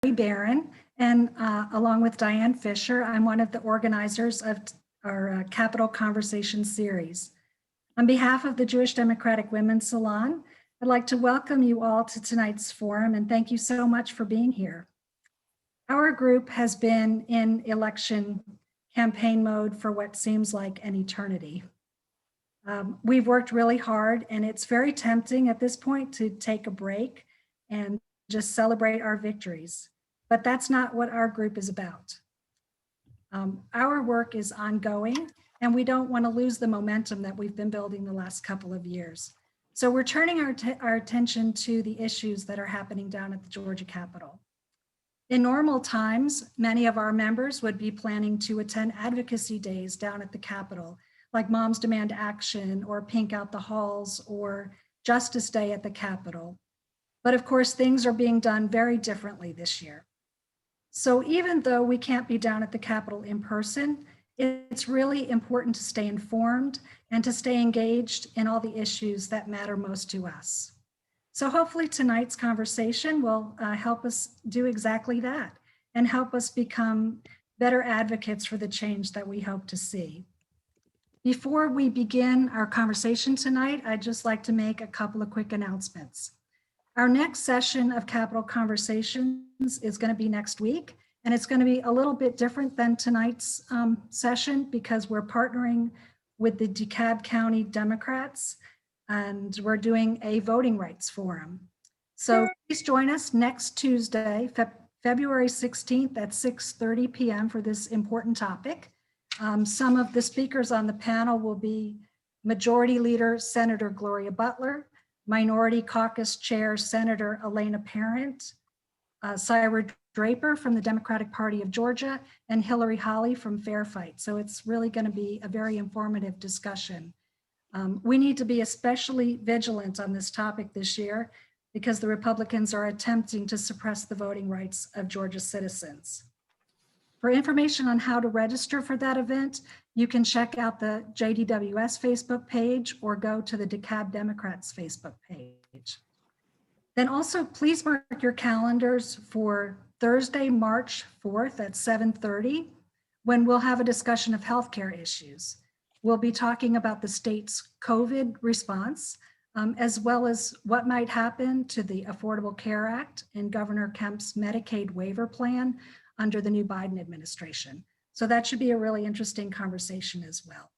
Barron, and along with Diane Fisher, I'm one of the organizers of our Capital Conversation series. On behalf of the Jewish Democratic Women's Salon, I'd like to welcome you all to tonight's forum and thank you so much for being here. Our group has been in election campaign mode for what seems like an eternity. We've worked really hard and it's very tempting at this point to take a break and just celebrate our victories. But that's not what our group is about. Our work is ongoing and we don't want to lose the momentum that we've been building the last couple of years. So we're turning our attention to the issues that are happening down at the Georgia Capitol. In normal times, many of our members would be planning to attend advocacy days down at the Capitol, like Moms Demand Action or Pink Out the Halls or Justice Day at the Capitol. But of course, things are being done very differently this year. So even though we can't be down at the Capitol in person, it's really important to stay informed and to stay engaged in all the issues that matter most to us. So hopefully tonight's conversation will help us do exactly that and help us become better advocates for the change that we hope to see. Before we begin our conversation tonight, I'd just like to make a couple of quick announcements. Our next session of Capital Conversations is going to be next week, and it's going to be a little bit different than tonight's session because we're partnering with the DeKalb County Democrats, and we're doing a voting rights forum. So please join us next Tuesday, February 16th at 6:30 p.m. for this important topic. Some of the speakers on the panel will be Majority Leader Senator Gloria Butler, Minority Caucus Chair Senator Elena Parent, Syra Draper from the Democratic Party of Georgia, and Hillary Holly from Fair Fight. So it's really going to be a very informative discussion. We need to be especially vigilant on this topic this year because the Republicans are attempting to suppress the voting rights of Georgia citizens. For information on how to register for that event, you can check out the JDWS Facebook page or go to the DeKalb Democrats Facebook page. Then also please mark your calendars for Thursday, March 4th at 7:30, when we'll have a discussion of healthcare issues. We'll be talking about the state's COVID response, as well as what might happen to the Affordable Care Act and Governor Kemp's Medicaid waiver plan under the new Biden administration. So that should be a really interesting conversation as well.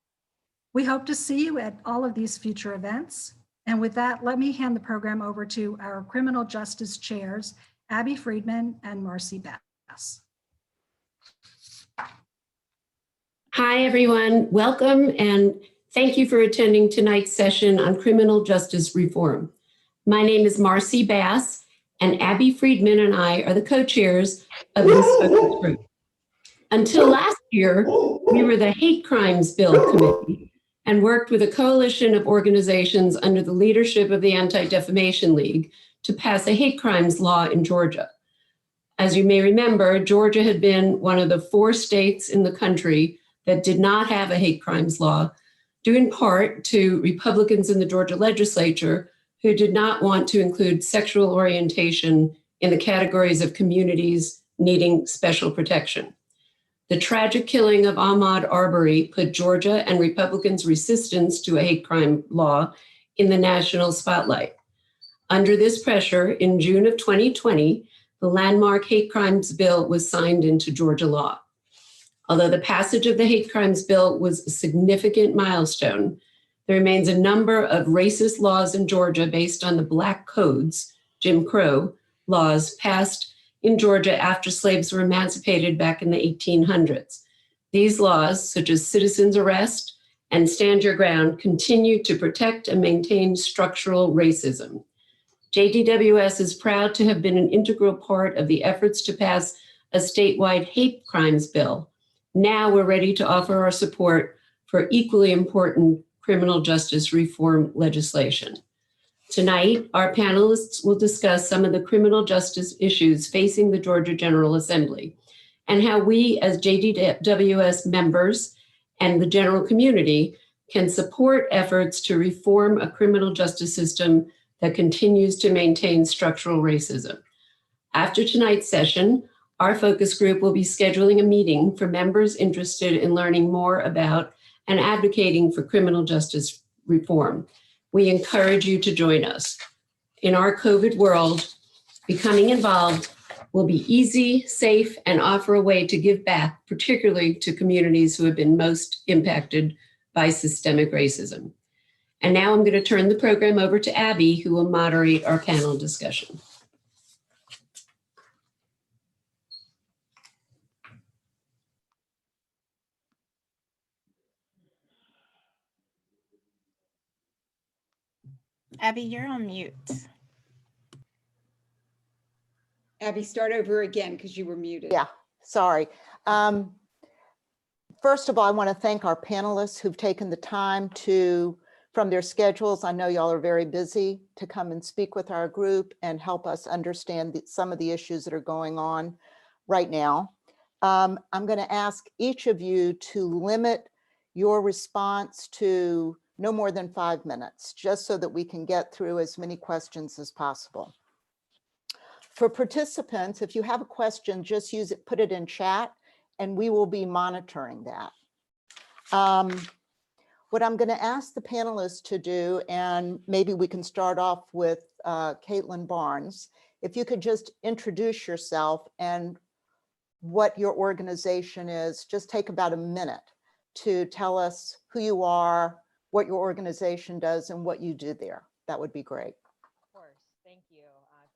We hope to see you at all of these future events. And with that, let me hand the program over to our criminal justice chairs, Abby Friedman and Marcy Bass. Hi, everyone. Welcome and thank you for attending tonight's session on criminal justice reform. My name is Marcy Bass, and Abby Friedman and I are the co-chairs of this focus group. Until last year, we were the Hate Crimes Bill Committee and worked with a coalition of organizations under the leadership of the Anti-Defamation League to pass a hate crimes law in Georgia. As you may remember, Georgia had been one of the 4 states in the country that did not have a hate crimes law, due in part to Republicans in the Georgia legislature who did not want to include sexual orientation in the categories of communities needing special protection. The tragic killing of Ahmaud Arbery put Georgia and Republicans' resistance to a hate crime law in the national spotlight. Under this pressure, in June of 2020, the landmark hate crimes bill was signed into Georgia law. Although the passage of the hate crimes bill was a significant milestone, there remains a number of racist laws in Georgia based on the Black Codes, Jim Crow laws passed in Georgia after slaves were emancipated back in the 1800s. These laws, such as citizen's arrest and stand your ground, continue to protect and maintain structural racism. JDWS is proud to have been an integral part of the efforts to pass a statewide hate crimes bill. Now we're ready to offer our support for equally important criminal justice reform legislation. Tonight, our panelists will discuss some of the criminal justice issues facing the Georgia General Assembly and how we as JDWS members and the general community can support efforts to reform a criminal justice system that continues to maintain structural racism. After tonight's session, our focus group will be scheduling a meeting for members interested in learning more about and advocating for criminal justice reform. We encourage you to join us. In our COVID world, becoming involved will be easy, safe, and offer a way to give back, particularly to communities who have been most impacted by systemic racism. And now I'm going to turn the program over to Abby, who will moderate our panel discussion. Abby, you're on mute. Abby, start over again because you were muted. Yeah, sorry. First of all, I want to thank our panelists who've taken the time from their schedules. I know y'all are very busy to come and speak with our group and help us understand some of the issues that are going on right now. I'm going to ask each of you to limit your response to no more than 5 minutes, just so that we can get through as many questions as possible. For participants, if you have a question, just put it in chat, and we will be monitoring that. What I'm going to ask the panelists to do, and maybe we can start off with Caitlin Barnes, if you could just introduce yourself and what your organization is, just take about a minute to tell us who you are, what your organization does, and what you do there. That would be great. Of course, thank you.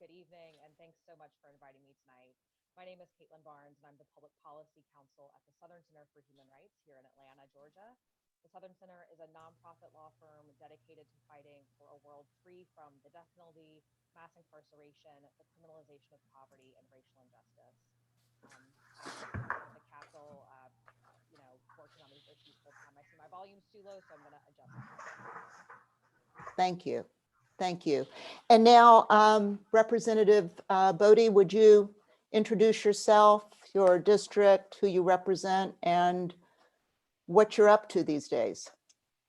Good evening, and thanks so much for inviting me tonight. My name is Caitlin Barnes, and I'm the Public Policy Counsel at the Southern Center for Human Rights here in Atlanta, Georgia. The Southern Center is a nonprofit law firm dedicated to fighting for a world free from the death penalty, mass incarceration, the criminalization of poverty, and racial injustice. I'm at the Capitol, working on these issues full time. I see my volume's too low, so I'm going to adjust it. Thank you. Thank you. And now, Representative Bodie, would you introduce yourself, your district, who you represent, and what you're up to these days?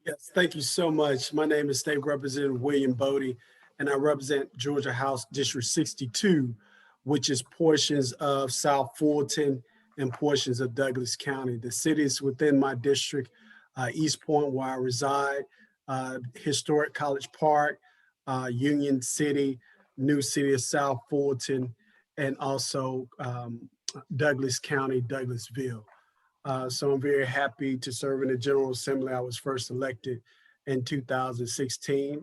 Yes, thank you so much. My name is State Representative William Bodie, and I represent Georgia House District 62, which is portions of South Fulton and portions of Douglas County. The cities within my district, East Point, where I reside, historic College Park, Union City, new city of South Fulton, and also Douglas County, Douglasville. So I'm very happy to serve in the General Assembly. I was first elected in 2016.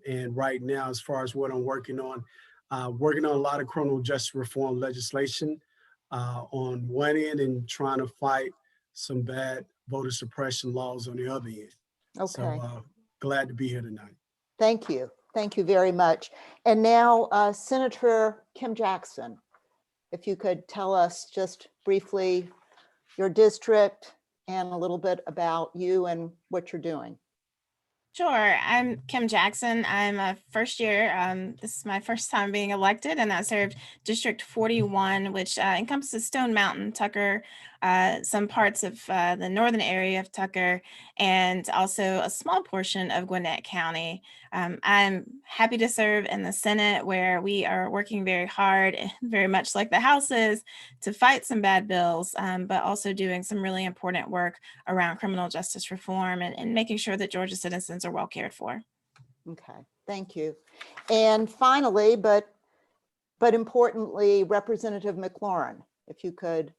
And right now, as far as what I'm working on a lot of criminal justice reform legislation on one end and trying to fight some bad voter suppression laws on the other end. Okay. So glad to be here tonight. Thank you. Thank you very much. And now, Senator Kim Jackson, if you could tell us just briefly your district and a little bit about you and what you're doing. Sure. I'm Kim Jackson. I'm a first year. This is my first time being elected, and I served District 41, which encompasses Stone Mountain, Tucker, some parts of the northern area of Tucker, and also a small portion of Gwinnett County. I'm happy to serve in the Senate, where we are working very hard, very much like the House is, to fight some bad bills, but also doing some really important work around criminal justice reform and making sure that Georgia citizens are well cared for. Okay, thank you. And finally, but importantly, Representative McLaurin, if you could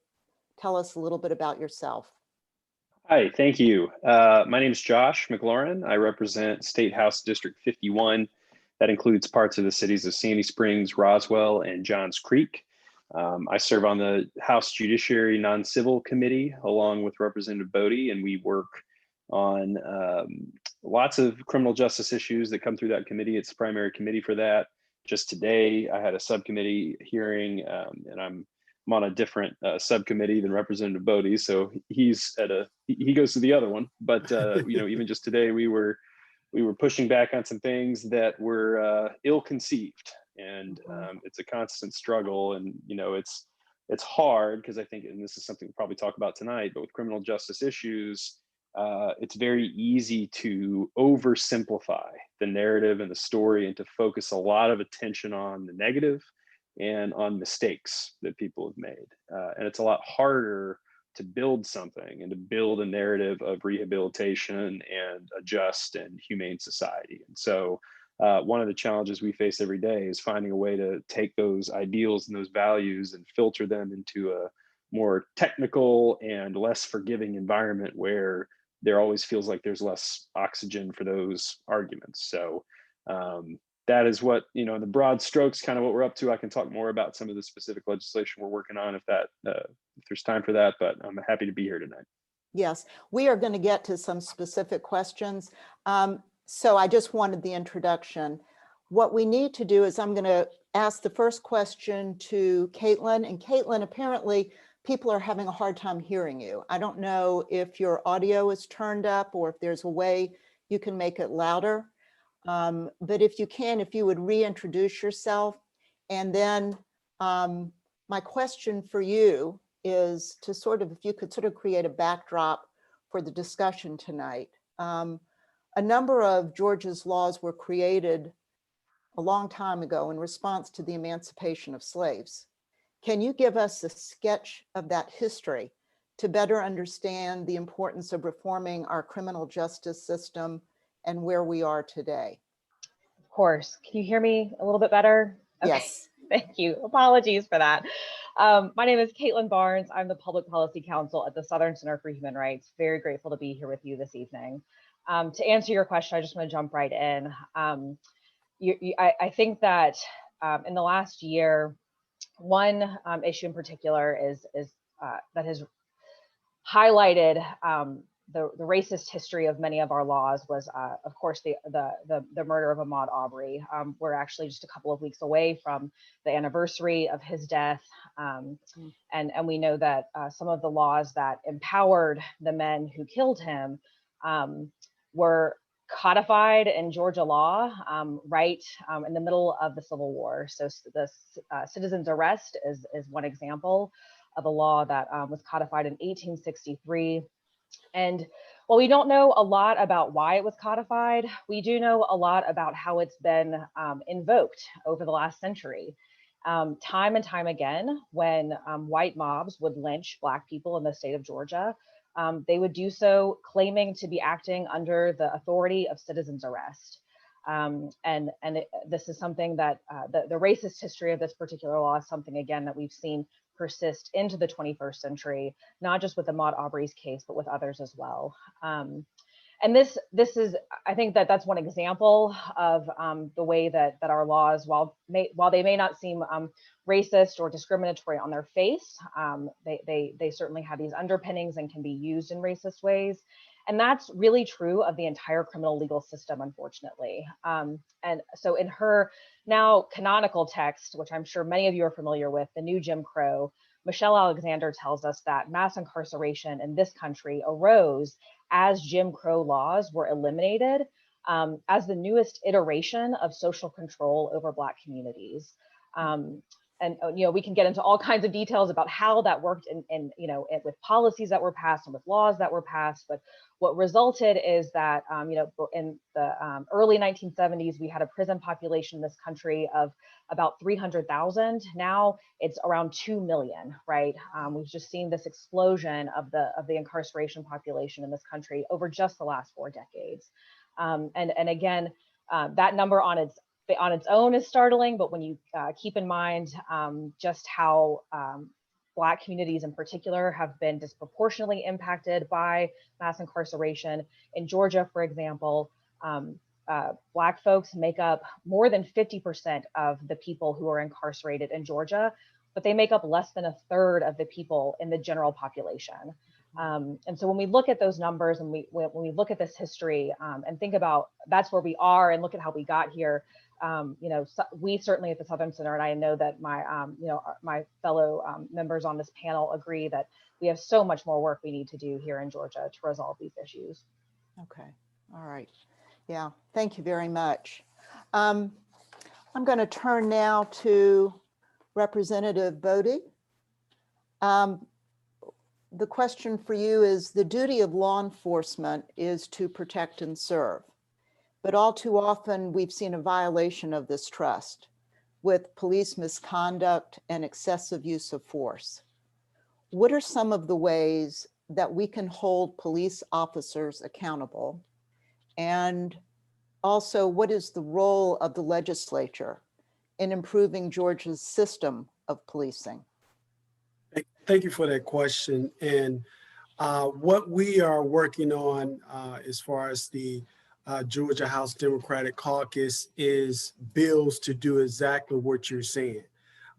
tell us a little bit about yourself. Hi, thank you. My name is Josh McLaurin. I represent State House District 51. That includes parts of the cities of Sandy Springs, Roswell, and Johns Creek. I serve on the House Judiciary Non-Civil Committee along with Representative Bodie, and we work on lots of criminal justice issues that come through that committee. It's the primary committee for that. Just today, I had a subcommittee hearing, and I'm on a different subcommittee than Representative Bodie, so he goes to the other one. But even just today, we were pushing back on some things that were ill-conceived, and it's a constant struggle. And it's hard because I think, and this is something we'll probably talk about tonight, but with criminal justice issues, it's very easy to oversimplify the narrative and the story and to focus a lot of attention on the negative and on mistakes that people have made. And it's a lot harder to build something and to build a narrative of rehabilitation and a just and humane society. And so one of the challenges we face every day is finding a way to take those ideals and those values and filter them into a more technical and less forgiving environment where there always feels like there's less oxygen for those arguments. So that is what, in the broad strokes, kind of what we're up to. I can talk more about some of the specific legislation we're working on if there's time for that, but I'm happy to be here tonight. Yes, we are going to get to some specific questions. So I just wanted the introduction. What we need to do is I'm going to ask the first question to Caitlin. And Caitlin, apparently people are having a hard time hearing you. I don't know if your audio is turned up or if there's a way you can make it louder. But if you would reintroduce yourself. And then my question for you is to if you could create a backdrop for the discussion tonight. A number of Georgia's laws were created a long time ago in response to the emancipation of slaves. Can you give us a sketch of that history to better understand the importance of reforming our criminal justice system and where we are today? Of course. Can you hear me a little bit better? Okay. Yes. Thank you. Apologies for that. My name is Caitlin Barnes. I'm the Public Policy Counsel at the Southern Center for Human Rights. Very grateful to be here with you this evening. To answer your question, I just want to jump right in. I think that in the last year, one issue in particular is that has highlighted the racist history of many of our laws was, of course, the murder of Ahmaud Arbery. We're actually just a couple of weeks away from the anniversary of his death. And we know that some of the laws that empowered the men who killed him were codified in Georgia law right in the middle of the Civil War. So the citizen's arrest is one example of a law that was codified in 1863. And while we don't know a lot about why it was codified, we do know a lot about how it's been invoked over the last century. Time and time again, when white mobs would lynch Black people in the state of Georgia, they would do so claiming to be acting under the authority of citizen's arrest. This is something that the racist history of this particular law is something, again, that we've seen persist into the 21st century, not just with Ahmaud Arbery's case, but with others as well. And this is, I think that's one example of the way that our laws, while they may not seem racist or discriminatory on their face, they certainly have these underpinnings and can be used in racist ways. And that's really true of the entire criminal legal system, unfortunately. And so in her now canonical text, which I'm sure many of you are familiar with, The New Jim Crow, Michelle Alexander tells us that mass incarceration in this country arose as Jim Crow laws were eliminated as the newest iteration of social control over Black communities. And we can get into all kinds of details about how that worked with policies that were passed and with laws that were passed. But what resulted is that, in the early 1970s, we had a prison population in this country of about 300,000. Now it's around 2 million, right? We've just seen this explosion of the incarceration population in this country over just the last 4 decades. And again, that number on its own is startling, but when you keep in mind just how Black communities in particular have been disproportionately impacted by mass incarceration. In Georgia, for example, Black folks make up more than 50% of the people who are incarcerated in Georgia, but they make up less than 1/3 of the people in the general population. And so when we look at those numbers and when we look at this history and think about that's where we are and look at how we got here, we certainly at the Southern Center, and I know that my fellow members on this panel agree that we have so much more work we need to do here in Georgia to resolve these issues. Okay, all right. Yeah, thank you very much. I'm going to turn now to Representative Bodie. The question for you is, the duty of law enforcement is to protect and serve, but all too often we've seen a violation of this trust. with police misconduct and excessive use of force. What are some of the ways that we can hold police officers accountable? And also, what is the role of the legislature in improving Georgia's system of policing? Thank you for that question. And what we are working on as far as the Georgia House Democratic Caucus is bills to do exactly what you're saying.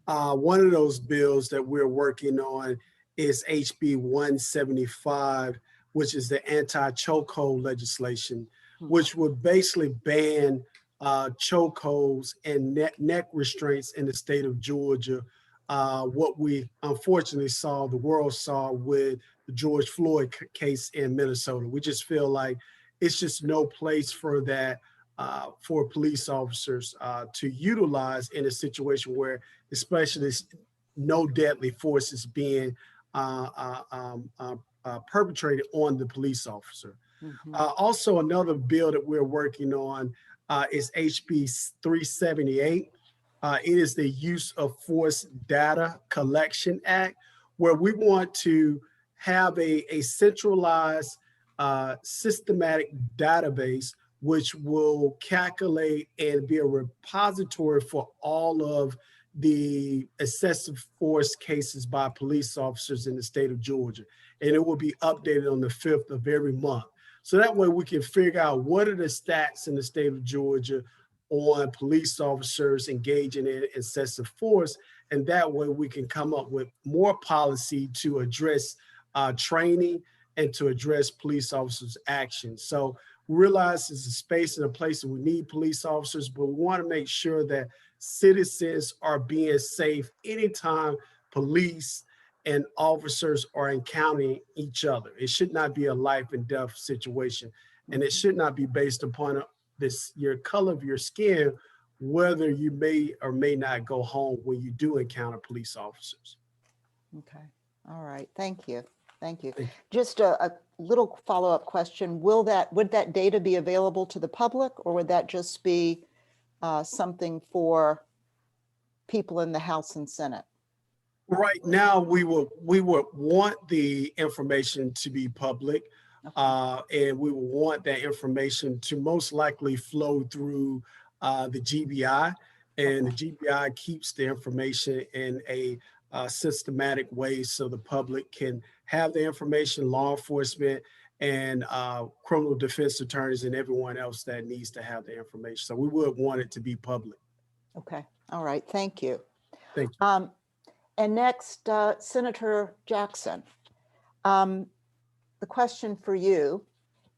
One of those bills that we're working on is HB 175, which is the anti-chokehold legislation, which would basically ban chokeholds and neck restraints in the state of Georgia. What we unfortunately saw, the world saw with the George Floyd case in Minnesota. We just feel like it's just no place for that for police officers to utilize in a situation where, especially, no deadly force is being perpetrated on the police officer. Also, another bill that we're working on is HB 378. It is the Use of Force Data Collection Act, where we want to have a centralized, systematic database which will calculate and be a repository for all of the excessive force cases by police officers in the state of Georgia. And it will be updated on the 5th of every month. So that way we can figure out what are the stats in the state of Georgia on police officers engaging in excessive force. And that way we can come up with more policy to address training and to address police officers' actions. So we realize there's a space and a place that we need police officers, but we want to make sure that citizens are being safe anytime police and officers are encountering each other. It should not be a life and death situation. And it should not be based upon your color of your skin, whether you may or may not go home when you do encounter police officers. Okay, all right, thank you. Thank you. Thank you. Just a little follow-up question. Would that data be available to the public, or would that just be something for people in the House and Senate? Right now, we would want the information to be public, and we would want that information to most likely flow through the GBI, and the GBI keeps the information in a systematic way so the public can have the information, law enforcement and criminal defense attorneys and everyone else that needs to have the information. So we would want it to be public. Okay, all right, thank you. Thank you. And next, Senator Jackson. The question for you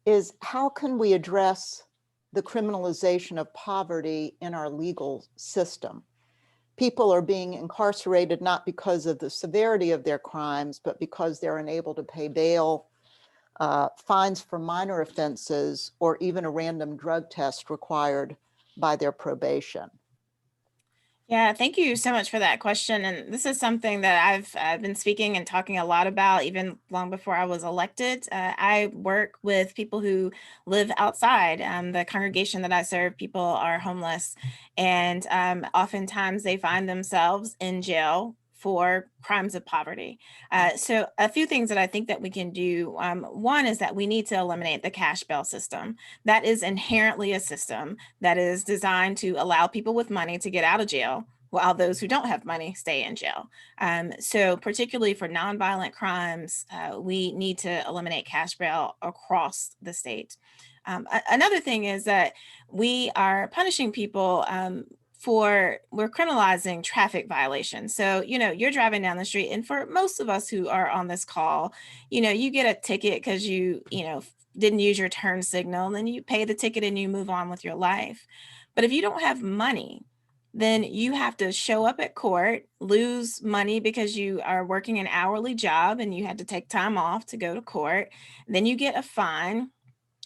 is, how can we address the criminalization of poverty in our legal system? People are being incarcerated not because of the severity of their crimes, but because they're unable to pay bail, fines for minor offenses, or even a random drug test required by their probation. Yeah, thank you so much for that question. And this is something that I've been speaking and talking a lot about even long before I was elected. I work with people who live outside. The congregation that I serve, people are homeless, and oftentimes they find themselves in jail for crimes of poverty. So a few things that I think that we can do. One is that we need to eliminate the cash bail system. That is inherently a system that is designed to allow people with money to get out of jail, while those who don't have money stay in jail. So particularly for nonviolent crimes, we need to eliminate cash bail across the state. Another thing is that we are punishing people we're criminalizing traffic violations. So, you're driving down the street, and for most of us who are on this call, you get a ticket because you didn't use your turn signal, and then you pay the ticket and you move on with your life. But if you don't have money, then you have to show up at court, lose money because you are working an hourly job and you had to take time off to go to court. Then you get a fine.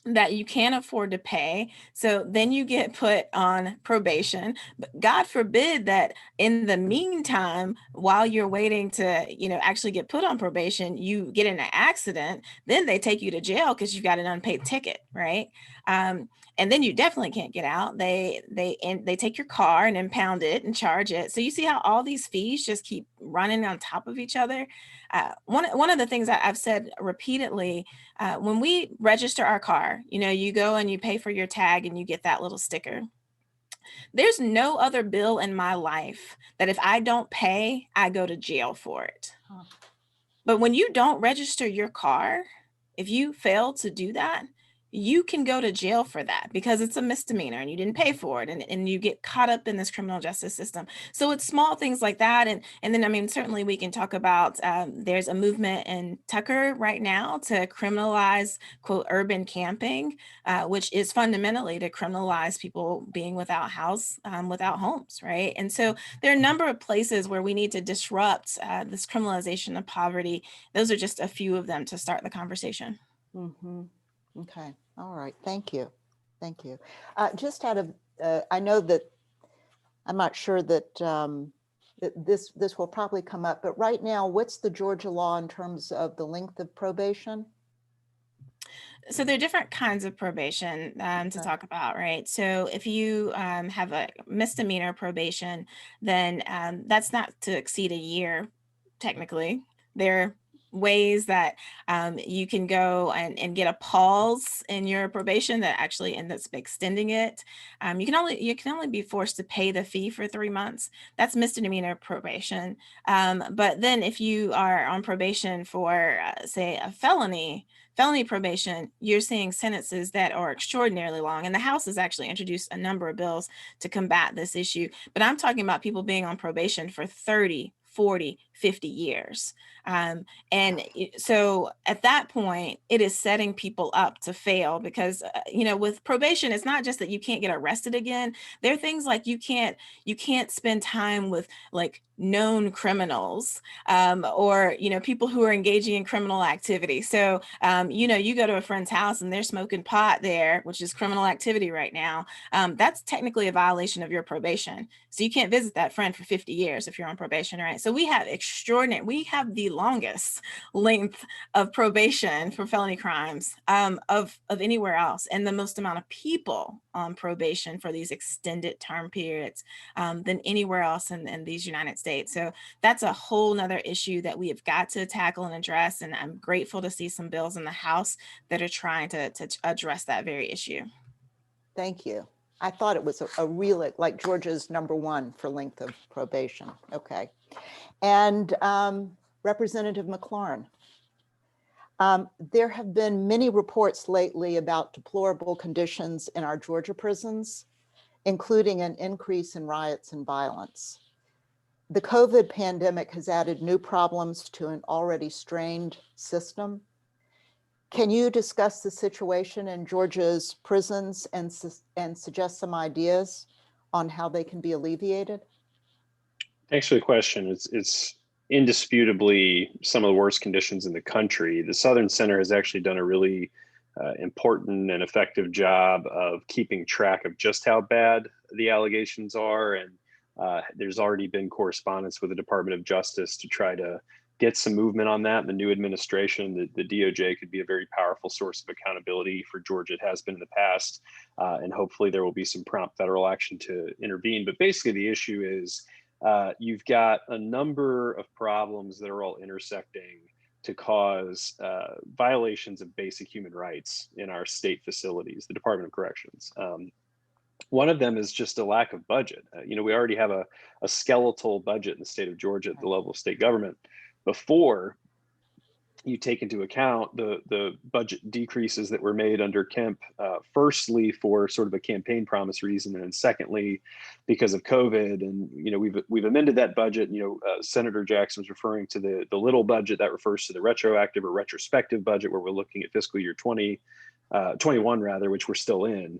that you can't afford to pay. So then you get put on probation. But God forbid that in the meantime, while you're waiting to, actually get put on probation, you get in an accident, then they take you to jail because you've got an unpaid ticket, right? And then you definitely can't get out. They take your car and impound it and charge it. So you see how all these fees just keep running on top of each other. One of the things that I've said repeatedly, when we register our car, you go and you pay for your tag and you get that little sticker. There's no other bill in my life that if I don't pay, I go to jail for it. Huh. But when you don't register your car, if you fail to do that, you can go to jail for that because it's a misdemeanor and you didn't pay for it, and you get caught up in this criminal justice system. So it's small things like that. And then, I mean, certainly we can talk about, there's a movement in Tucker right now to criminalize, quote, urban camping, which is fundamentally to criminalize people being without homes, right? And so there are a number of places where we need to disrupt this criminalization of poverty. Those are just a few of them to start the conversation. Mhm. Okay, all right, thank you. Thank you. Just out of, I know that, I'm not sure that that this will probably come up, but right now, what's the Georgia law in terms of the length of probation? So there are different kinds of probation to Okay. talk about, right? So if you have a misdemeanor probation, then that's not to exceed a year, technically. There are ways that you can go and get a pause in your probation that actually ends up extending it. You can only be forced to pay the fee for 3 months. That's misdemeanor probation. But then if you are on probation for, say, a felony probation, you're seeing sentences that are extraordinarily long. And the House has actually introduced a number of bills to combat this issue. But I'm talking about people being on probation for 30, 40, 50 years. So at that point, it is setting people up to fail because, with probation, it's not just that you can't get arrested again. There are things like you can't spend time with like known criminals, or people who are engaging in criminal activity. So you go to a friend's house and they're smoking pot there, which is criminal activity right now. That's technically a violation of your probation. So you can't visit that friend for 50 years if you're on probation, right? So we have the longest length of probation for felony crimes of anywhere else, and the most amount of people on probation for these extended term periods than anywhere else in these United States. So that's a whole nother issue that we have got to tackle and address. And I'm grateful to see some bills in the House that are trying to address that very issue. Thank you. I thought it was a real, like Georgia's #1 for length of probation. Okay. And Representative McLaurin, there have been many reports lately about deplorable conditions in our Georgia prisons, including an increase in riots and violence. The COVID pandemic has added new problems to an already strained system. Can you discuss the situation in Georgia's prisons and suggest some ideas on how they can be alleviated? Thanks for the question. It's indisputably some of the worst conditions in the country. The Southern Center has actually done a really important and effective job of keeping track of just how bad the allegations are. And there's already been correspondence with the Department of Justice to try to get some movement on that in the new administration. The DOJ could be a very powerful source of accountability for Georgia. It has been in the past, and hopefully there will be some prompt federal action to intervene. But basically the issue is you've got a number of problems that are all intersecting to cause violations of basic human rights in our state facilities, the Department of Corrections. One of them is just a lack of budget. We already have a skeletal budget in the state of Georgia at the level of state government. Before you take into account the budget decreases that were made under Kemp, firstly for sort of a campaign promise reason, and then secondly because of COVID. And we've amended that budget. Senator Jackson was referring to the little budget that refers to the retroactive or retrospective budget, where we're looking at fiscal year 21 rather, which we're still in.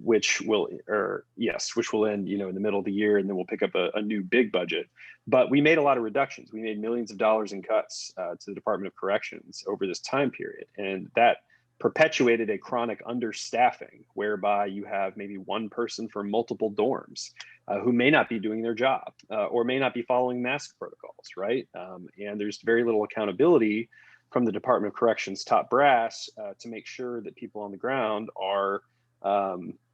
Which will end, in the middle of the year, and then we'll pick up a new big budget. But we made a lot of reductions. We made millions of dollars in cuts to the Department of Corrections over this time period, and that perpetuated a chronic understaffing whereby you have maybe one person for multiple dorms who may not be doing their job or may not be following mask protocols, right? And there's very little accountability from the Department of Corrections top brass to make sure that people on the ground are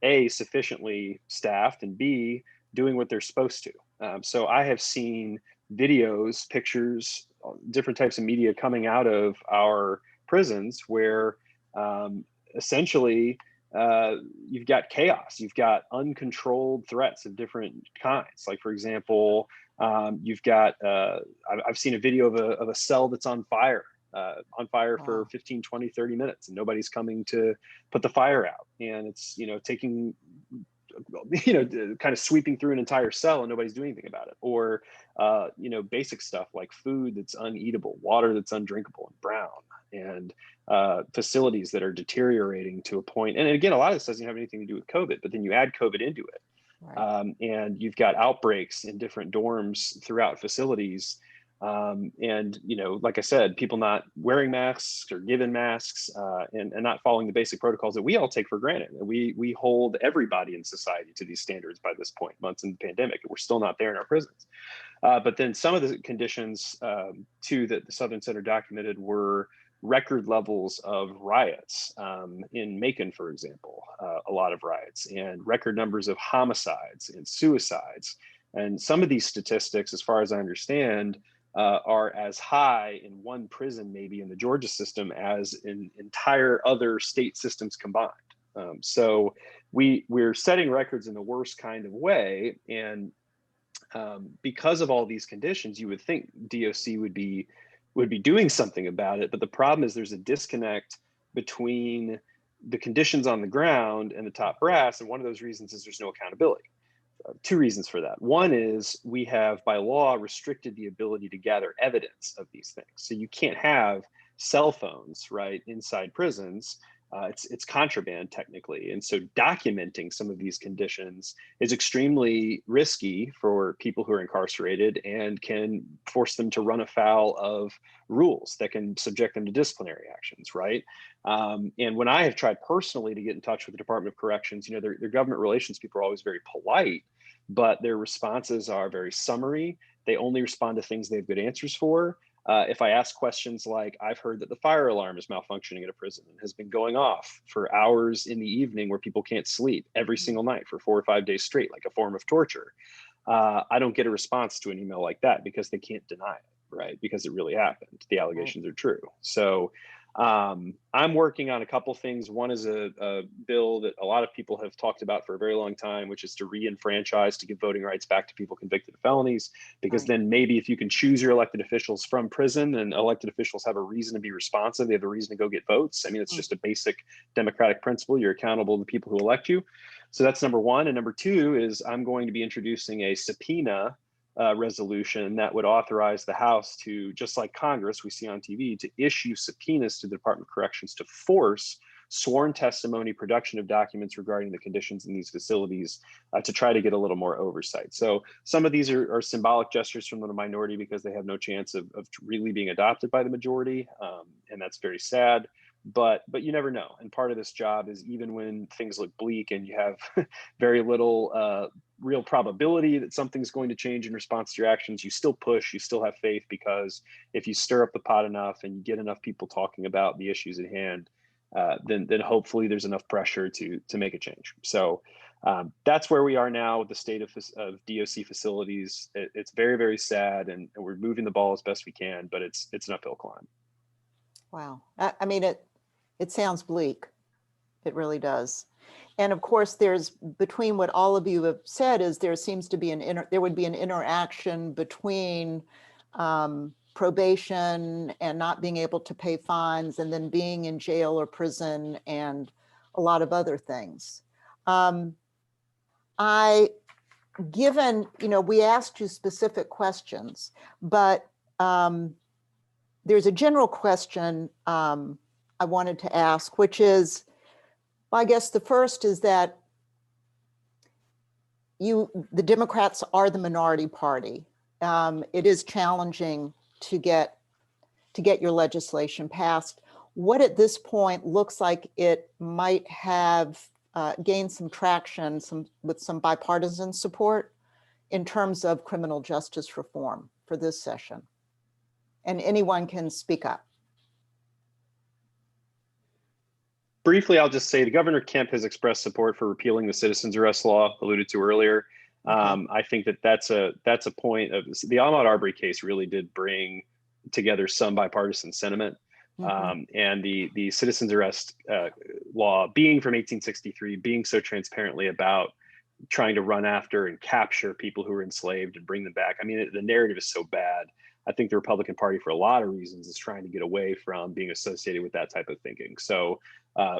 A, sufficiently staffed, and B, doing what they're supposed to. So I have seen videos, pictures, different types of media coming out of our prisons where essentially you've got chaos, you've got uncontrolled threats of different kinds. Like, for example, you've got, I've seen a video of a cell that's on fire for 15, 20, 30 minutes, and nobody's coming to put the fire out. And it's, taking, kind of sweeping through an entire cell and nobody's doing anything about it. Or, basic stuff like food that's uneatable, water that's undrinkable and brown, and facilities that are deteriorating to a point. And again, a lot of this doesn't have anything to do with COVID, but then you add COVID into it. Right. And you've got outbreaks in different dorms throughout facilities. And, like I said, people not wearing masks or given masks and not following the basic protocols that we all take for granted. We hold everybody in society to these standards by this point, months in the pandemic, and we're still not there in our prisons. But then some of the conditions, too, that the Southern Center documented were record levels of riots in Macon, for example, a lot of riots, and record numbers of homicides and suicides. And some of these statistics, as far as I understand, are as high in one prison, maybe in the Georgia system, as in entire other state systems combined. So we're setting records in the worst kind of way. And because of all these conditions, you would think DOC would be doing something about it. But the problem is there's a disconnect between the conditions on the ground and the top brass. And one of those reasons is there's no accountability. Two reasons for that. One is we have by law restricted the ability to gather evidence of these things. So you can't have cell phones, right, inside prisons. It's contraband technically. And so documenting some of these conditions is extremely risky for people who are incarcerated and can force them to run afoul of rules that can subject them to disciplinary actions, right? And when I have tried personally to get in touch with the Department of Corrections, their government relations people are always very polite, but their responses are very summary. They only respond to things they have good answers for. If I ask questions like, I've heard that the fire alarm is malfunctioning at a prison and has been going off for hours in the evening where people can't sleep every single night for 4 or 5 days straight, like a form of torture. I don't get a response to an email like that because they can't deny it, right? Because it really happened. The allegations are true. So I'm working on a couple things. One is a bill that a lot of people have talked about for a very long time, which is to re-enfranchise, to give voting rights back to people convicted of felonies, because then maybe if you can choose your elected officials from prison and elected officials have a reason to be responsive, they have a reason to go get votes. I mean, it's just a basic democratic principle. You're accountable to the people who elect you. So that's number one. And number two is I'm going to be introducing a subpoena resolution that would authorize the House to, just like Congress we see on TV, to issue subpoenas to the Department of Corrections to force sworn testimony, production of documents regarding the conditions in these facilities to try to get a little more oversight. So some of these are symbolic gestures from the minority because they have no chance of really being adopted by the majority. And that's very sad. But you never know. And part of this job is even when things look bleak and you have very little real probability that something's going to change in response to your actions, you still push, you still have faith, because if you stir up the pot enough and you get enough people talking about the issues at hand, then hopefully there's enough pressure to make a change. So that's where we are now with the state of DOC facilities. It's very, very sad, and we're moving the ball as best we can, but it's an uphill climb. Wow. I mean, it sounds bleak. It really does. And of course, there's, between what all of you have said, is there seems to be there would be an interaction between probation and not being able to pay fines, and then being in jail or prison, and a lot of other things. Given, we asked you specific questions, but there's a general question I wanted to ask, which is, I guess the first is that the Democrats are the minority party. It is challenging to get your legislation passed. what at this point looks like it might have gained some traction with some bipartisan support in terms of criminal justice reform for this session. And anyone can speak up. Briefly, I'll just say the Governor Kemp has expressed support for repealing the citizens arrest law alluded to earlier. I think that's a point of the Ahmaud Arbery case really did bring together some bipartisan sentiment. And the citizens arrest law being from 1863, being so transparently about trying to run after and capture people who were enslaved and bring them back. I mean, the narrative is so bad. I think the Republican Party, for a lot of reasons, is trying to get away from being associated with that type of thinking. So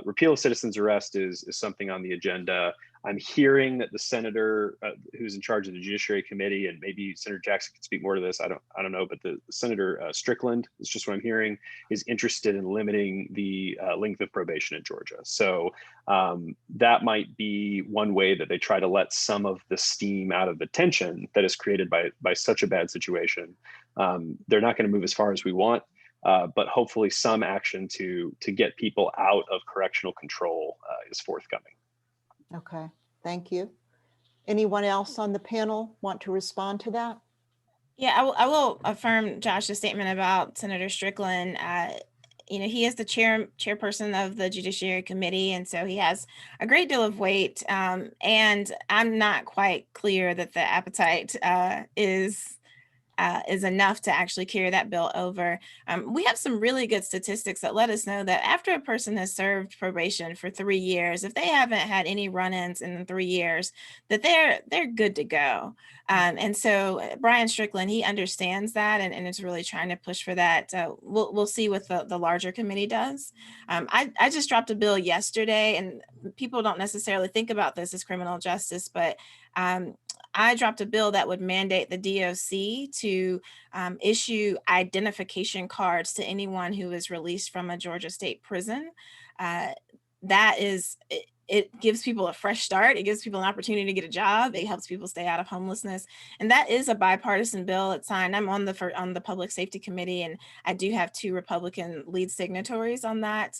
repeal of citizens arrest is something on the agenda. I'm hearing that the senator who's in charge of the Judiciary Committee, and maybe Senator Jackson can speak more to this, I don't know, but the Senator Strickland, is just what I'm hearing, is interested in limiting the length of probation in Georgia. So that might be one way that they try to let some of the steam out of the tension that is created by such a bad situation. They're not going to move as far as we want, but hopefully some action to get people out of correctional control is forthcoming. Okay, thank you. Anyone else on the panel want to respond to that? Yeah, I will affirm Josh's statement about Senator Strickland. You know, he is the chairperson of the Judiciary Committee, and so he has a great deal of weight. And I'm not quite clear that the appetite is enough to actually carry that bill over. We have some really good statistics that let us know that after a person has served probation for 3 years, if they haven't had any run-ins in 3 years, that they're good to go. And so Brian Strickland, he understands that and is really trying to push for that. We'll see what the larger committee does. I just dropped a bill yesterday, and people don't necessarily think about this as criminal justice, but I dropped a bill that would mandate the DOC to issue identification cards to anyone who is released from a Georgia state prison. It gives people a fresh start. It gives people an opportunity to get a job. It helps people stay out of homelessness. And that is a bipartisan bill. It's signed. I'm on the Public Safety Committee, and I do have 2 Republican lead signatories on that.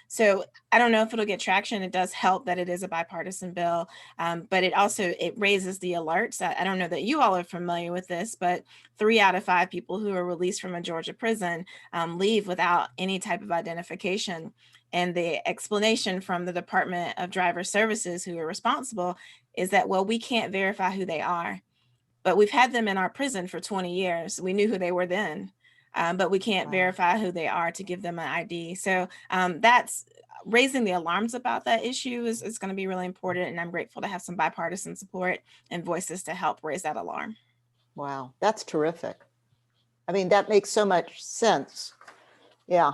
So I don't know if it'll get traction. It does help that it is a bipartisan bill, but it raises the alerts. I don't know that you all are familiar with this, but 3 out of 5 people who are released from a Georgia prison leave without any type of identification. And the explanation from the Department of Driver Services, who are responsible, is that, well, we can't verify who they are, but we've had them in our prison for 20 years. We knew who they were then, but we can't verify who they are to give them an ID. So that's raising the alarms about that issue is going to be really important. And I'm grateful to have some bipartisan support and voices to help raise that alarm. Wow, that's terrific. I mean, that makes so much sense. Yeah.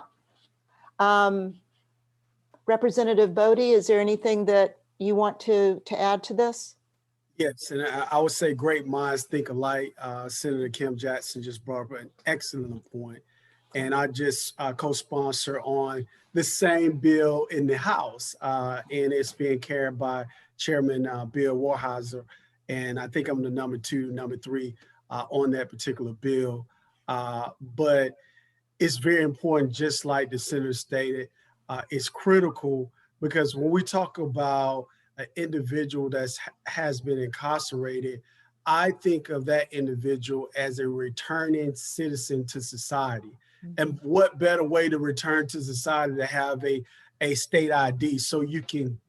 Representative Bodie, is there anything that you want to add to this? Yes, and I would say great minds think alike. Senator Kim Jackson just brought up an excellent point. And I just co-sponsor on the same bill in the House, and it's being carried by Chairman Bill Warhauser. And I think I'm the number 3 on that particular bill. But it's very important, just like the senator stated, it's critical because when we talk about an individual that has been incarcerated, I think of that individual as a returning citizen to society. And what better way to return to society to have a state ID so you can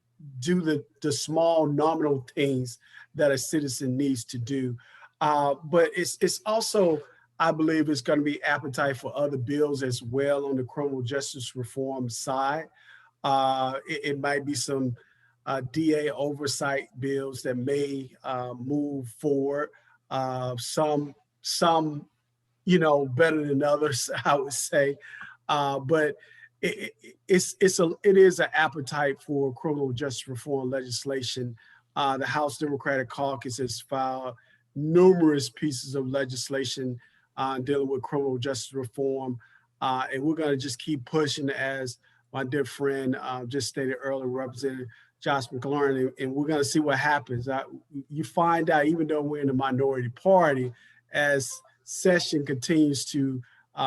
do the small nominal things that a citizen needs to do. But it's also, I believe it's going to be appetite for other bills as well on the criminal justice reform side. It might be some DA oversight bills that may move forward. Some better than others, I would say. But it is an appetite for criminal justice reform legislation. The House Democratic Caucus has filed numerous pieces of legislation dealing with criminal justice reform. And we're going to just keep pushing, as my dear friend just stated earlier, Representative Josh McLaurin, and we're going to see what happens. You find out, even though we're in the minority party, as session continues to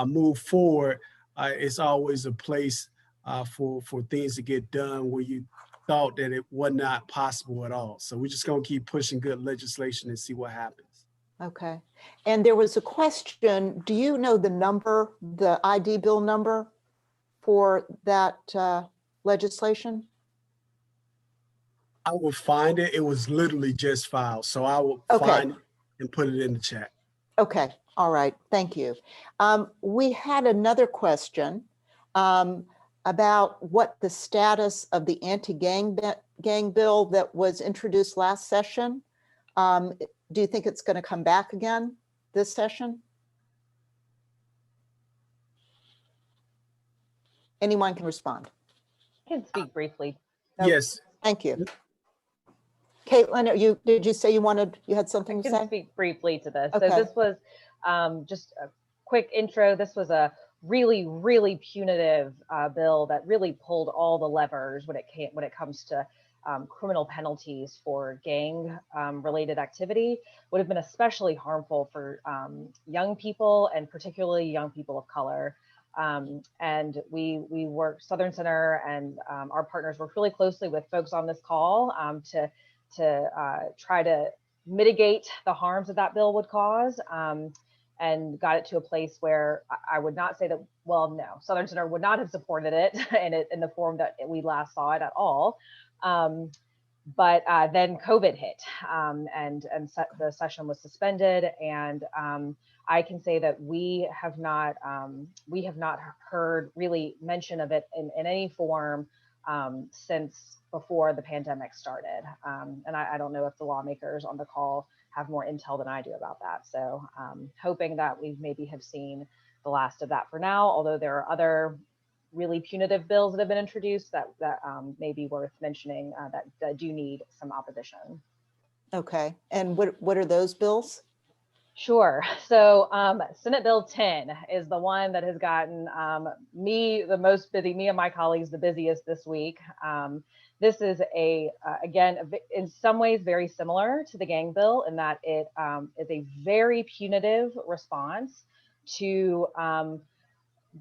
move forward, it's always a place for things to get done where you thought that it was not possible at all. So we're just going to keep pushing good legislation and see what happens. Okay. And there was a question, do you know the number, the ID bill number for that legislation? I will find it. It was literally just filed. So I will Okay. find it and put it in the chat. Okay, all right, thank you. We had another question about what the status of the anti-gang bill that was introduced last session. Do you think it's going to come back again this session? Anyone can respond. I can speak briefly. Yes. Thank you. Caitlin, did you say you had something I to can say? speak briefly to this. Okay. So this was just a quick intro. This was a really, really punitive bill that really pulled all the levers when it comes to criminal penalties for gang related activity. Would have been especially harmful for young people, and particularly young people of color. And we work, Southern Center and our partners work really closely with folks on this call to try to mitigate the harms that bill would cause, and got it to a place where I would not say that, well, no, Southern Center would not have supported it in the form that we last saw it at all. But then COVID hit, and the session was suspended, and I can say that we have not heard really mention of it in any form since before the pandemic started. And I don't know if the lawmakers on the call have more intel than I do about that. So hoping that we maybe have seen the last of that for now, although there are other really punitive bills that have been introduced that may be worth mentioning that do need some opposition. Okay, and what are those bills? Sure. So Senate Bill 10 is the one that has gotten me the most busy, me and my colleagues the busiest this week. This is again, in some ways very similar to the gang bill in that it is a very punitive response to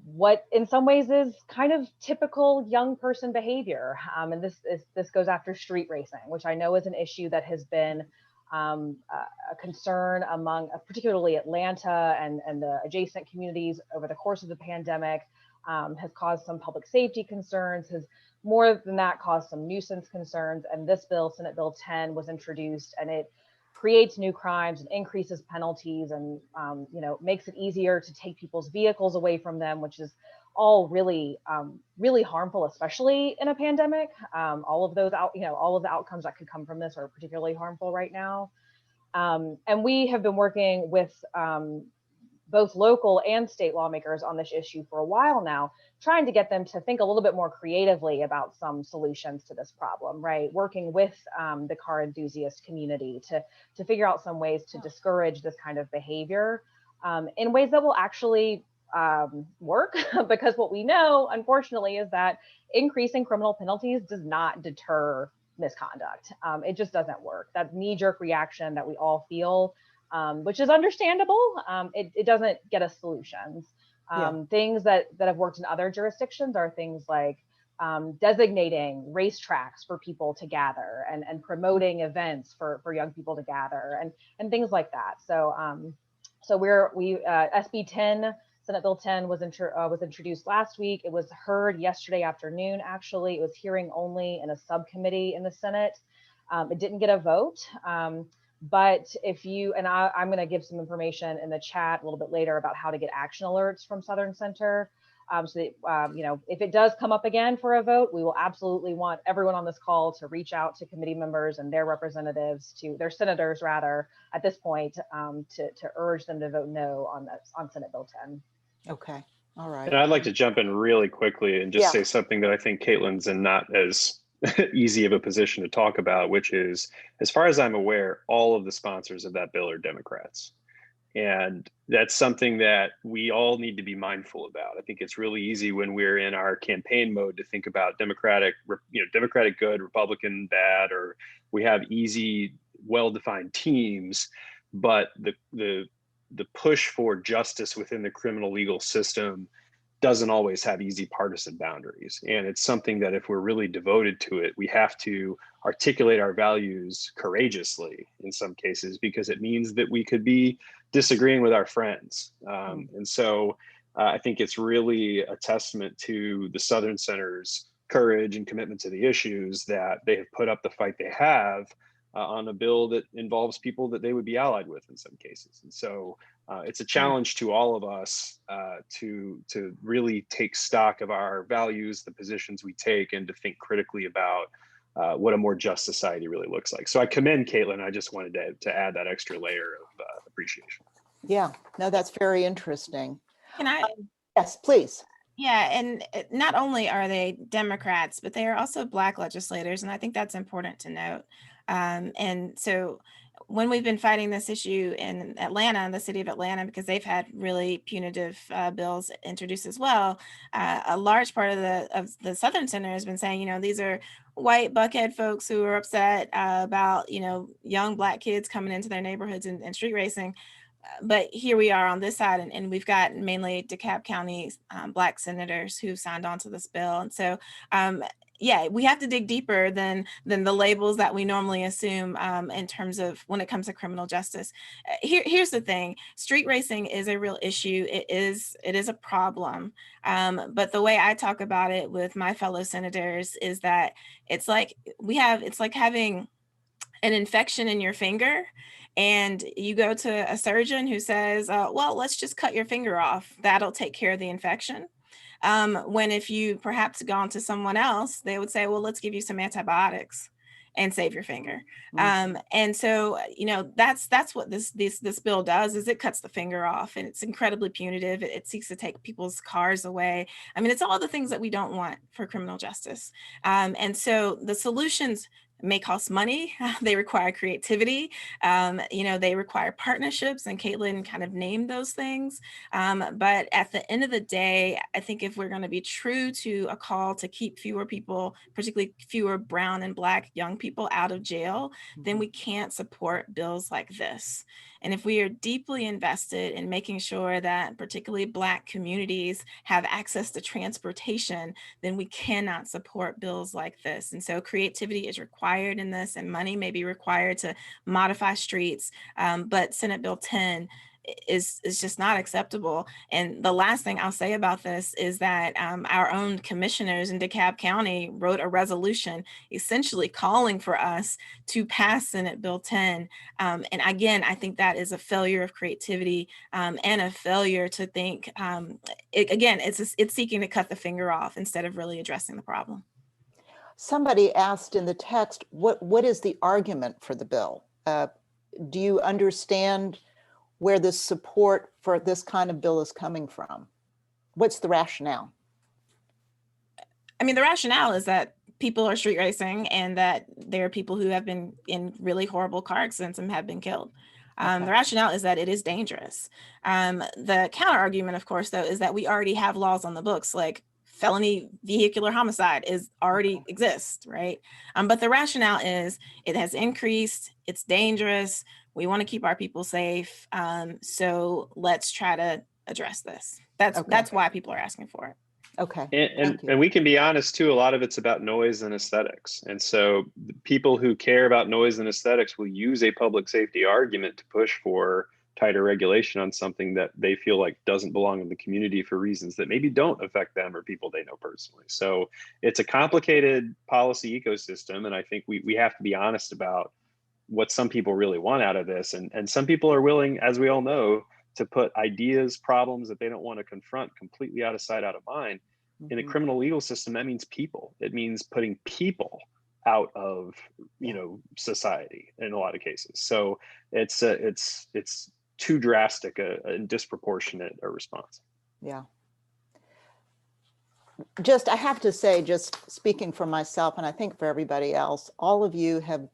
what in some ways is kind of typical young person behavior. And this goes after street racing, which I know is an issue that has been a concern among particularly Atlanta and the adjacent communities over the course of the pandemic, has caused some public safety concerns, has more than that caused some nuisance concerns. And this bill, Senate Bill 10, was introduced, and it creates new crimes and increases penalties, and makes it easier to take people's vehicles away from them, which is all really, really harmful, especially in a pandemic. All of those all of the outcomes that could come from this are particularly harmful right now. And we have been working with both local and state lawmakers on this issue for a while now, trying to get them to think a little bit more creatively about some solutions to this problem, right? Working with the car enthusiast community to figure out some ways to discourage this kind of behavior in ways that will actually work, because what we know, unfortunately, is that increasing criminal penalties does not deter misconduct. It just doesn't work. That knee-jerk reaction that we all feel, which is understandable, it doesn't get us solutions. Things that have worked in other jurisdictions are things like designating racetracks for people to gather and promoting events for young people to gather and things like that. So SB 10, Senate Bill 10 was introduced last week. It was heard yesterday afternoon, actually. It was hearing only in a subcommittee in the Senate. It didn't get a vote. But if you, and I'm going to give some information in the chat a little bit later about how to get action alerts from Southern Center. So that, if it does come up again for a vote, we will absolutely want everyone on this call to reach out to committee members and their representatives, to their senators rather, at this point, to urge them to vote no on Senate Bill 10. Okay, all right. And I'd like to jump in really quickly and just say something that I think Caitlin's in not as easy of a position to talk about, which is, as far as I'm aware, all of the sponsors of that bill are Democrats. And that's something that we all need to be mindful about. I think it's really easy when we're in our campaign mode to think about Democratic good, Republican bad, or we have easy, well-defined teams. But the push for justice within the criminal legal system doesn't always have easy partisan boundaries. And it's something that if we're really devoted to it, we have to articulate our values courageously in some cases, because it means that we could be disagreeing with our friends. And so I think it's really a testament to the Southern Center's courage and commitment to the issues that they have put up the fight they have on a bill that involves people that they would be allied with in some cases. And so it's a challenge to all of us to really take stock of our values, the positions we take, and to think critically about what a more just society really looks like. So I commend Caitlin. I just wanted to add that extra layer of appreciation. Yeah, no, that's very interesting. Can I? Yes, please. Yeah, and not only are they Democrats, but they are also Black legislators, and I think that's important to note. And so when we've been fighting this issue in Atlanta, in the city of Atlanta, because they've had really punitive bills introduced as well, a large part of the Southern Center has been saying, you know, these are white buckhead folks who are upset about, you know, young Black kids coming into their neighborhoods and street racing. But here we are on this side, and we've got mainly DeKalb County Black senators who signed on to this bill. And so, yeah, we have to dig deeper than the labels that we normally assume in terms of when it comes to criminal justice. Here's the thing: street racing is a real issue. It is a problem. But the way I talk about it with my fellow senators is that it's like having an infection in your finger, and you go to a surgeon who says, well, let's just cut your finger off. That'll take care of the infection. When if you perhaps gone to someone else, they would say, well, let's give you some antibiotics and save your finger. And so, you know, that's what this bill does, is it cuts the finger off, and it's incredibly punitive. It seeks to take people's cars away. I mean, it's all the things that we don't want for criminal justice. And so the solutions may cost money. They require creativity. You know, they require partnerships, and Caitlin kind of named those things. But at the end of the day, I think if we're going to be true to a call to keep fewer people, particularly fewer brown and Black young people, out of jail, then we can't support bills like this. And if we are deeply invested in making sure that particularly Black communities have access to transportation, then we cannot support bills like this. And so creativity is required in this, and money may be required to modify streets. But Senate Bill 10 is just not acceptable. And the last thing I'll say about this is that our own commissioners in DeKalb County wrote a resolution essentially calling for us to pass Senate Bill 10. And again, I think that is a failure of creativity and a failure to think, it's seeking to cut the finger off instead of really addressing the problem. Somebody asked in the text, what is the argument for the bill? Do you understand where the support for this kind of bill is coming from? What's the rationale? I mean, the rationale is that people are street racing, and that there are people who have been in really horrible car accidents and have been killed. The rationale is that it is dangerous. The counter argument, of course, though, is that we already have laws on the books, like felony vehicular homicide already exists, right? But the rationale is it has increased, it's dangerous, we want to keep our people safe, so let's try to address this. That's why people are asking for it. Okay. And we can be honest too, a lot of it's about noise and aesthetics. And so people who care about noise and aesthetics will use a public safety argument to push for tighter regulation on something that they feel like doesn't belong in the community for reasons that maybe don't affect them or people they know personally. So it's a complicated policy ecosystem. And I think we have to be honest about what some people really want out of this. And some people are willing, as we all know, to put ideas, problems that they don't want to confront completely out of sight, out of mind. In a criminal legal system, that means people. It means putting people out of, society in a lot of cases. So it's too drastic and disproportionate a response. Yeah. I have to say, just speaking for myself, and I think for everybody else, all of you have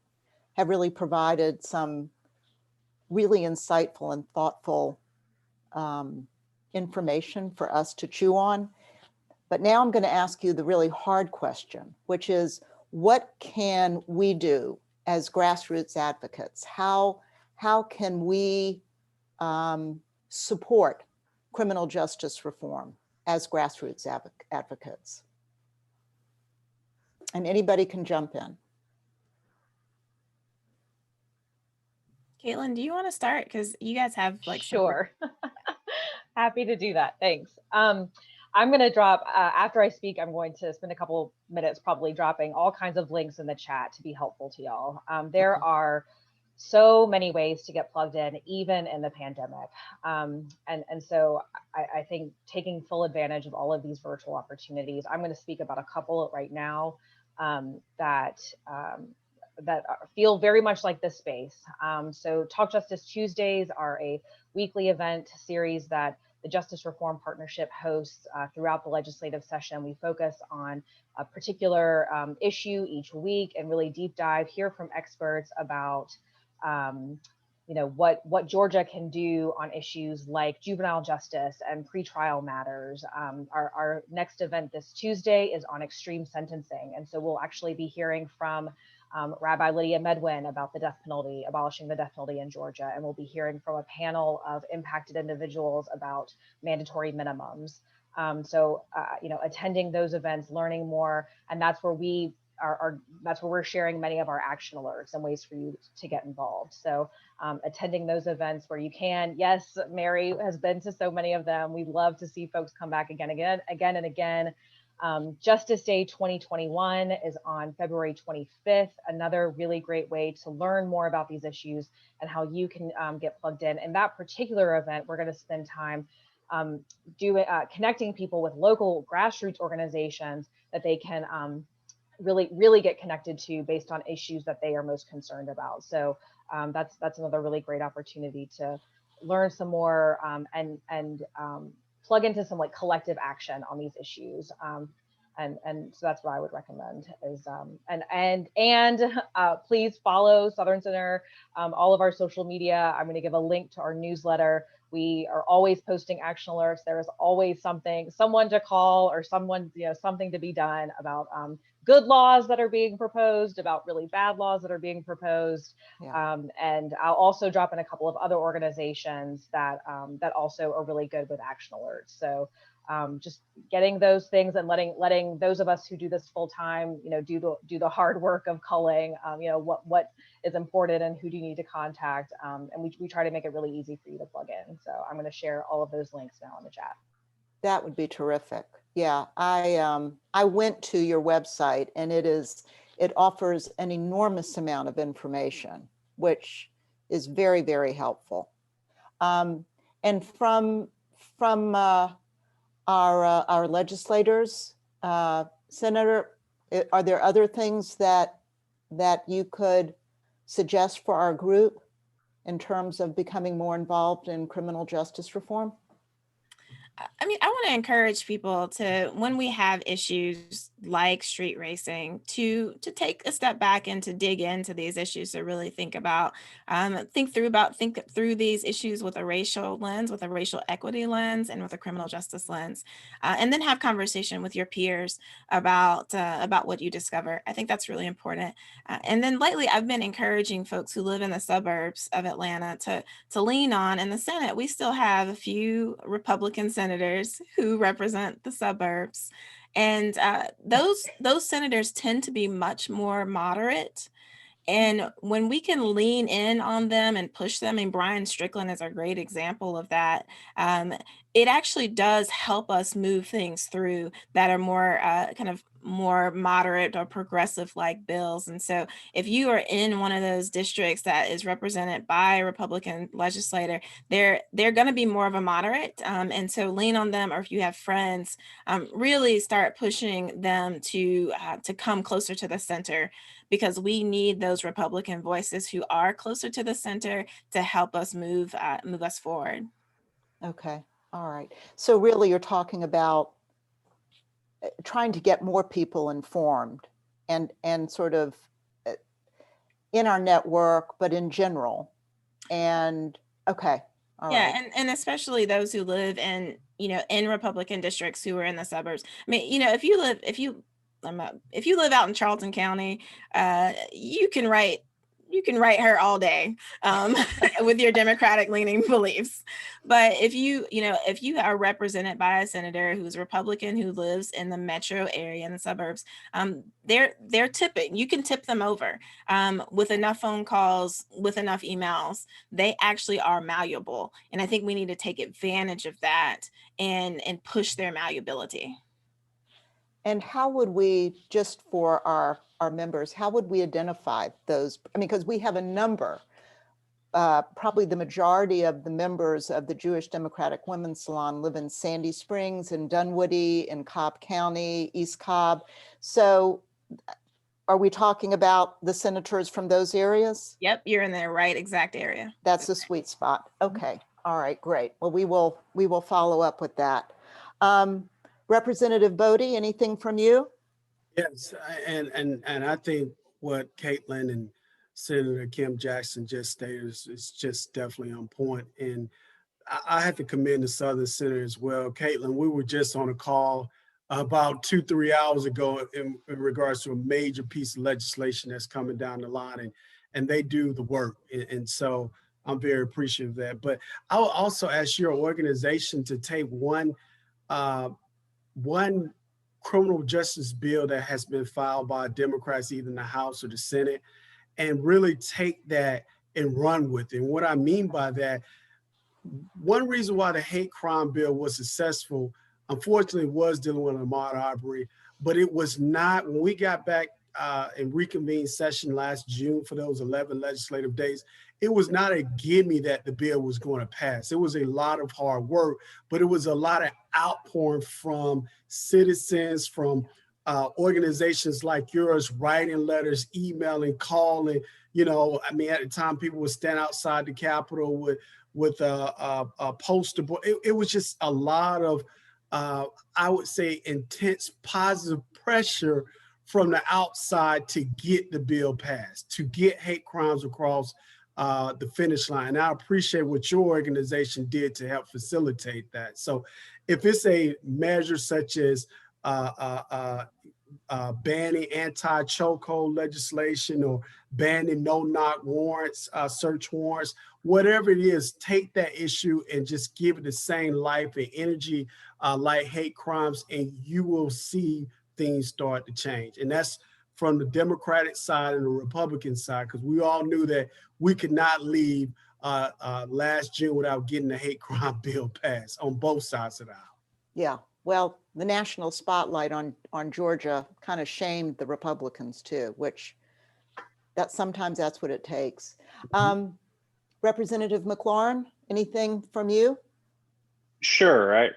really provided some really insightful and thoughtful information for us to chew on. But now I'm going to ask you the really hard question, which is, what can we do as grassroots advocates? How can we support criminal justice reform? as grassroots advocates. And anybody can jump in. Caitlin, do you want to start? Because you guys have like some- Sure. Happy to do that. Thanks. I'm going to drop, after I speak, I'm going to spend a couple minutes probably dropping all kinds of links in the chat to be helpful to y'all. There Okay. are so many ways to get plugged in, even in the pandemic. And so I think taking full advantage of all of these virtual opportunities, I'm going to speak about a couple right now that feel very much like this space. So Talk Justice Tuesdays are a weekly event series that the Justice Reform Partnership hosts throughout the legislative session. We focus on a particular issue each week and really deep dive, hear from experts about what Georgia can do on issues like juvenile justice and pretrial matters. Our next event this Tuesday is on extreme sentencing. And so we'll actually be hearing from Rabbi Lydia Medwin about the death penalty, abolishing the death penalty in Georgia. And we'll be hearing from a panel of impacted individuals about mandatory minimums. Attending those events, learning more, and that's where that's where we're sharing many of our action alerts and ways for you to get involved. So attending those events where you can. Yes, Mary has been to so many of them. We'd love to see folks come back again and again. Justice Day 2021 is on February 25th, another really great way to learn more about these issues and how you can get plugged in. In that particular event, we're going to spend time connecting people with local grassroots organizations that they can really get connected to based on issues that they are most concerned about. So that's another really great opportunity to learn some more and plug into some like collective action on these issues. And so that's what I would recommend is please follow Southern Center, all of our social media. I'm going to give a link to our newsletter. We are always posting action alerts. There is always someone to call or something to be done about good laws that are being proposed, about really bad laws that are being proposed. Yeah. And I'll also drop in a couple of other organizations that also are really good with action alerts. So just getting those things and letting those of us who do this full time, do the hard work of culling, what is important and who do you need to contact. And we try to make it really easy for you to plug in. So I'm going to share all of those links now in the chat. That would be terrific. Yeah, I went to your website and it offers an enormous amount of information, which is very, very helpful. And from our legislators, Senator, are there other things that you could suggest for our group in terms of becoming more involved in criminal justice reform? I mean, I want to encourage people to, when we have issues like street racing, to take a step back and to dig into these issues, to really think through these issues with a racial lens, with a racial equity lens, and with a criminal justice lens, and then have conversation with your peers about what you discover. I think that's really important. And then lately, I've been encouraging folks who live in the suburbs of Atlanta to lean on. In the Senate, we still have a few Republican senators who represent the suburbs, and those senators tend to be much more moderate. And when we can lean in on them and push them, and Brian Strickland is a great example of that, it actually does help us move things through that are more kind of more moderate or progressive like bills. And so if you are in one of those districts that is represented by a Republican legislator, they're going to be more of a moderate. And so lean on them, or if you have friends, really start pushing them to come closer to the center, because we need those Republican voices who are closer to the center to help us move us forward. Okay, all right. So really you're talking about trying to get more people informed and sort of in our network, but in general. And okay, all right. Yeah, and especially those who live in Republican districts who are in the suburbs. I mean, if you live out in Charlton County, you can write you can write her all day with your Democratic leaning beliefs. But if if you are represented by a senator who's Republican who lives in the metro area and the suburbs, they're tipping. You can tip them over with enough phone calls, with enough emails. They actually are malleable, and I think we need to take advantage of that and push their malleability. And how would we, just for our members, how would we identify those? I mean, because we have a number, probably the majority of the members of the Jewish Democratic Women's Salon live in Sandy Springs and Dunwoody and Cobb County, East Cobb. So are we talking about the senators from those areas? Yep, you're in the right exact area. That's the sweet spot. Okay. All right, great. Well, we will follow up with that. Representative Bodie, anything from you? Yes, and I think what Caitlin and Senator Kim Jackson just stated is just definitely on point. And I have to commend the Southern Senator as well. Caitlin, we were just on a call about 2-3 hours ago in regards to a major piece of legislation that's coming down the line, and they do the work. And so I'm very appreciative of that. But I'll also ask your organization to take one criminal justice bill that has been filed by Democrats, either in the House or the Senate, and really take that and run with it. And what I mean by that, one reason why the hate crime bill was successful, unfortunately, was dealing with an Ahmaud Arbery, but it was not, when we got back and reconvened session last June for those 11 legislative days, it was not a gimme that the bill was going to pass. It was a lot of hard work, but it was a lot of outpouring from citizens, from organizations like yours, writing letters, emailing, calling. You know, I mean, at the time, people would stand outside the Capitol with a poster board. It was just a lot of, I would say, intense positive pressure from the outside to get the bill passed, to get hate crimes across the finish line. And I appreciate what your organization did to help facilitate that. So if it's a measure such as banning anti-chokehold legislation or banning no-knock warrants, search warrants, whatever it is, take that issue and just give it the same life and energy like hate crimes, and you will see things start to change. And that's from the Democratic side and the Republican side, because we all knew that we could not leave last June without getting the hate crime bill passed on both sides of the aisle. Yeah, well, the national spotlight on Georgia kind of shamed the Republicans too, which sometimes that's what it takes. Representative McLaurin, anything from you? Sure.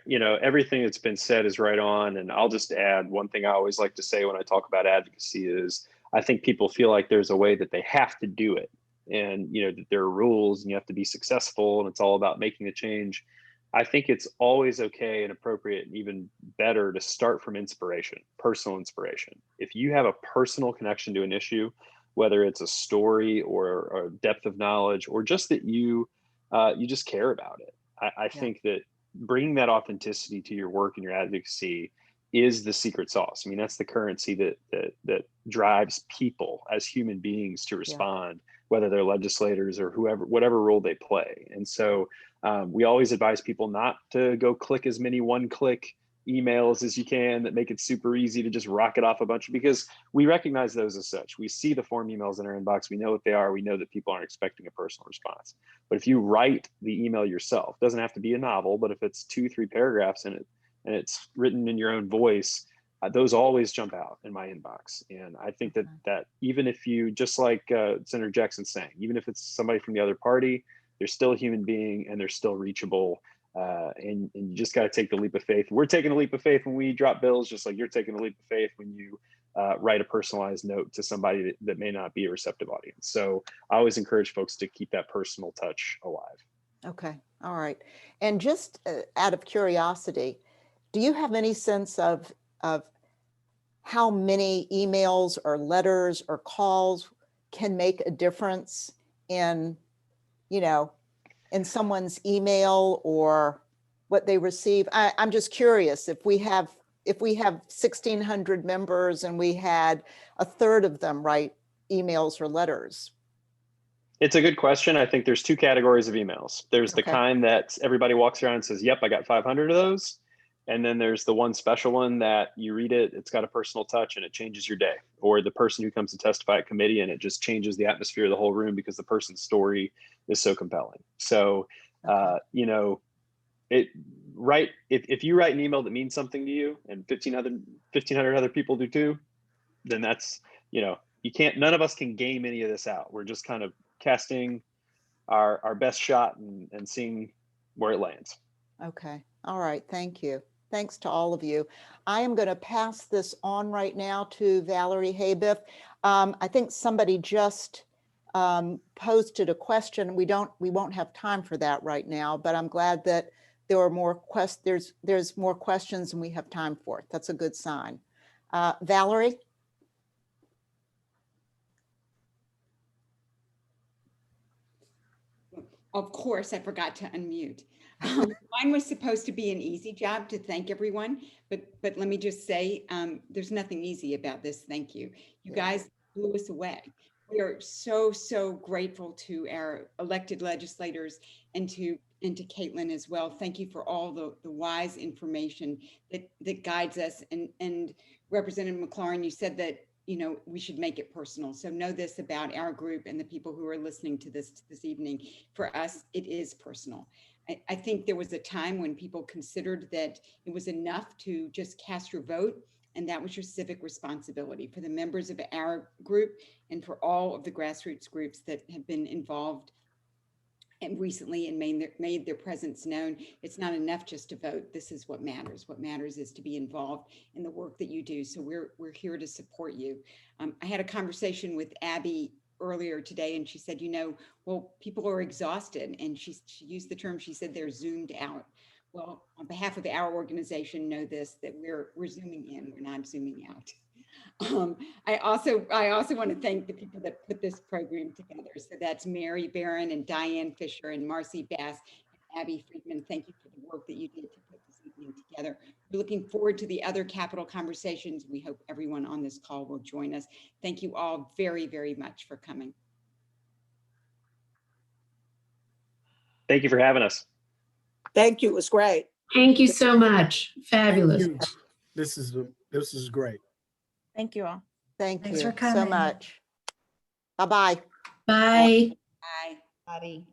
Everything that's been said is right on. And I'll just add one thing I always like to say when I talk about advocacy is I think people feel like there's a way that they have to do it. And, that there are rules and you have to be successful and it's all about making a change. I think it's always okay and appropriate and even better to start from inspiration, personal inspiration. If you have a personal connection to an issue, whether it's a story or a depth of knowledge, or just that you just care about it, I think that bringing that authenticity to your work and your advocacy is the secret sauce. I mean, that's the currency that drives people as human beings to respond, whether they're legislators or whatever role they play. And so we always advise people not to go click as many one-click emails as you can that make it super easy to just rocket off a bunch, because we recognize those as such. We see the form emails in our inbox. We know what they are. We know that people aren't expecting a personal response. But if you write the email yourself, it doesn't have to be a novel, but if it's 2-3 paragraphs in it and it's written in your own voice, those always jump out in my inbox. And I think that even if you, just like Senator Jackson's saying, even if it's somebody from the other party, they're still a human being and they're still reachable. And you just got to take the leap of faith. We're taking a leap of faith when we drop bills, just like you're taking a leap of faith when you write a personalized note to somebody that may not be a receptive audience. So I always encourage folks to keep that personal touch alive. Okay, all right. And just out of curiosity, do you have any sense of how many emails or letters or calls can make a difference in, in someone's email or what they receive? I'm just curious, if we have 1,600 members and we had a third of them write emails or letters, It's a good question. I think there's two categories of emails. There's the Okay. kind that everybody walks around and says, yep, I got 500 of those. And then there's the one special one that you read it, it's got a personal touch and it changes your day. Or the person who comes to testify at committee and it just changes the atmosphere of the whole room because the person's story is so compelling. So, you know, if you write an email that means something to you and 1,500 other people do too, then that's, you know, none of us can game any of this out. We're just kind of casting our best shot and seeing where it lands. Okay. All right. Thank you. Thanks to all of you. I am going to pass this on right now to Valerie Haybiff. I think somebody just posted a question. We won't have time for that right now, but I'm glad that there are more there's more questions and we have time for it. That's a good sign. Valerie? Of course, I forgot to unmute. Mine was supposed to be an easy job to thank everyone, but let me just say, there's nothing easy about this. Thank you. You guys blew us away. We are so grateful to our elected legislators and to Caitlin as well. Thank you for all the wise information that guides us. And Representative McLaurin, you said that, you know, we should make it personal. So know this about our group and the people who are listening to this evening. For us, it is personal. I think there was a time when people considered that it was enough to just cast your vote, and that was your civic responsibility. For the members of our group and for all of the grassroots groups that have been involved and recently and made their presence known, it's not enough just to vote. This is what matters. What matters is to be involved in the work that you do. So we're here to support you. I had a conversation with Abby earlier today, and she said, you know, well, people are exhausted, and she used the term, she said they're zoomed out. Well, on behalf of our organization, know this, that we're zooming in, we're not zooming out. I also want to thank the people that put this program together. So that's Mary Barron and Diane Fisher and Marcy Bass and Abby Friedman. Thank you for the work that you did to put this evening together. We're looking forward to the other Capitol conversations. We hope everyone on this call will join us. Thank you all very much for coming. Thank you for having us. Thank you. It was great. Thank you so much. Fabulous. Huge. This is great. Thank you all. Thank Thanks you for so coming. much. Bye-bye. Bye. Bye. Patty.